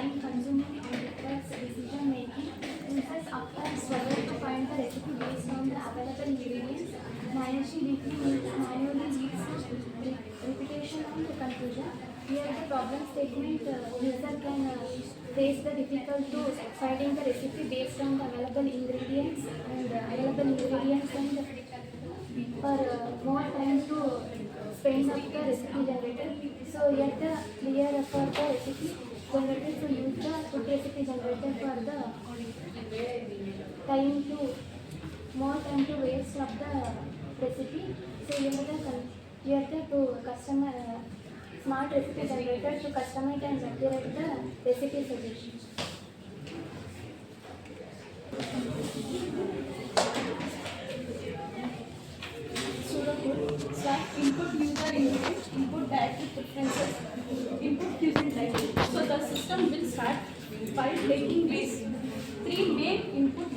time consuming and requires decision making. Users often struggle to find the recipe based on the available ingredients. Managing weekly meals manually leads to repetition and confusion. Here the problem statement user can face the difficult to finding the recipe based on the available ingredients and for more time to spend up the recipe generator. So here the clear for the recipe generator to use the food recipe generator for the time to more time to waste of the recipe. So here the to customer smart recipe generator to customize and accurate the recipe suggestions. Pseudocode swap input user input, input dietary preferences, input cuisine type. So the system will start by taking these three main input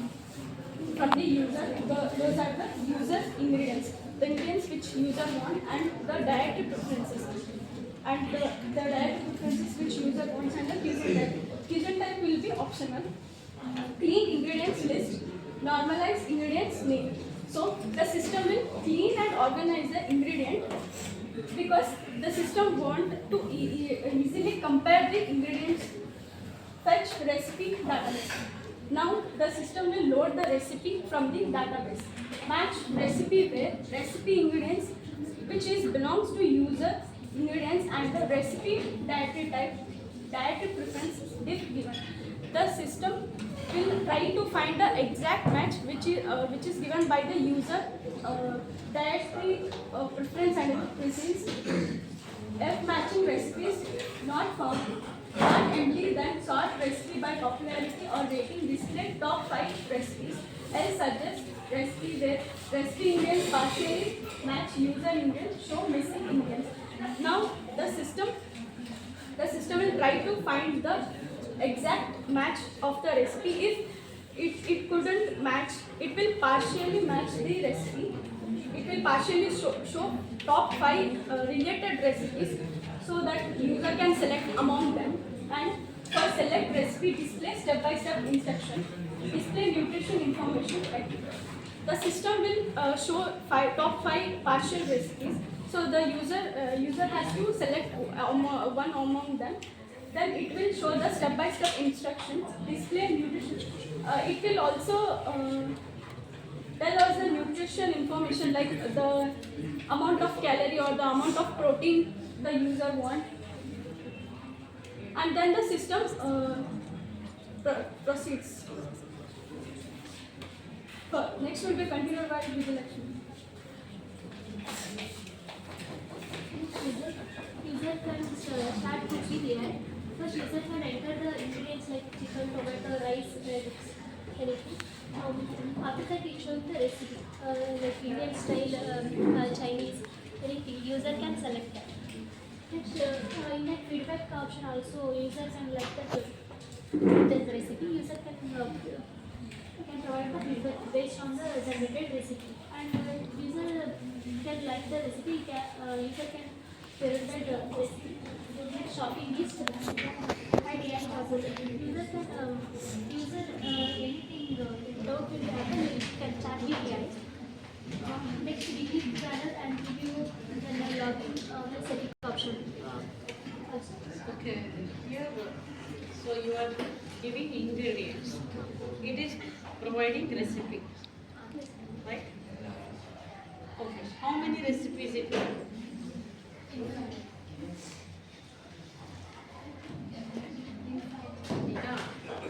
from the user. Those are the user ingredients, the ingredients which user want, and the dietary preferences, and the dietary preferences which user wants, and the cuisine type. Cuisine type will be optional. Clean ingredients list, normalize ingredients name. So the system will clean and organize the ingredient because the system want to easily compare the ingredients. Fetch recipe database. Now the system will load the recipe from the database. Match recipe where recipe ingredients which is belongs to user ingredients and the recipe dietary type, dietary preferences if given. The system will try to find the exact match which is given by the user dietary preference and cuisines. If matching recipes not found, not empty, then sort recipe by popularity or rating. Display top 5 recipes. Else suggest recipe where recipe ingredients partially match user ingredients, show missing ingredients. Now the system will try to find the exact match of the recipe. If it couldn't match, it will partially match the recipe. It will partially show top 5 related recipes so that user can select among them. And for select recipe, display step-by-step instruction. Display nutrition information. The system will show top 5 partial recipes. So the user has to select one among them. Then it will show the step-by-step instructions. Display nutrition. It will also tell us the nutrition information like the amount of calorie or the amount of protein the user want. And then the system proceeds. Next will be continued by visual action. User can start cooking here. First, user can enter the ingredients like chicken, tomato, rice, anything. After that, it shows the recipe, like Indian style, Chinese, anything. User can select that. Next, in that feedback option also, user can like the recipe. User can provide the feedback based on the generated recipe. And user can like the recipe. User can provide the recipe. Shopping list and AI processing. User can anything doubt will happen, can chat with AI. Next, weekly planner and review and login the setting option. Okay, here, so you are giving ingredients. It is providing recipe, right? Okay, how many recipes it will?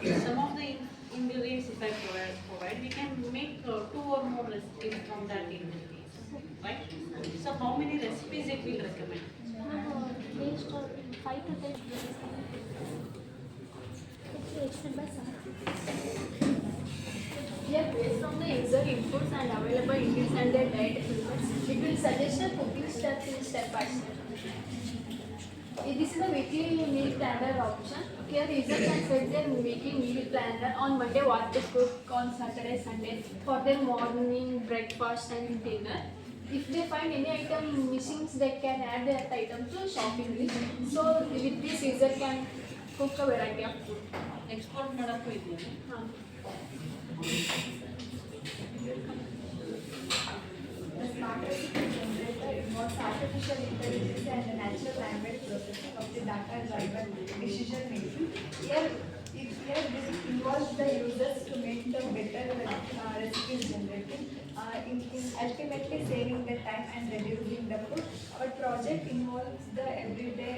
Yeah, some of the ingredients if I provide, we can make 2 or more recipes from that ingredients, right? So how many recipes it will recommend? Based on 5 to 10 Here, based on the user inputs and available ingredients and their diet preference, it will suggest the cooking steps in step by step. This is the weekly meal planner option. Here, user can set their weekly meal planner on Monday what to cook on Saturday, Sunday for their morning, breakfast and dinner. If they find any item missing, they can add that item to shopping list. So with this, user can cook a variety of food. Export ಮಾಡೋಕ್ಕೂ ಇದೆಯಾ? The smart recipe generator involves artificial intelligence and the natural language processing of the data-driven decision making. Here this involves the users to make the better recipes generated, in ultimately saving the time and reducing the food. Our project involves the everyday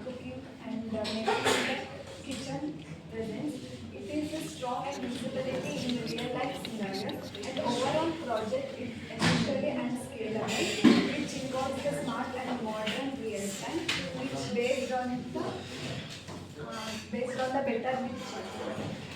cooking and making the kitchen presence. It is a strong and usability in real life scenarios, and overall project is essentially and scalable, which involves the smart and modern real time, which based on the better with choices.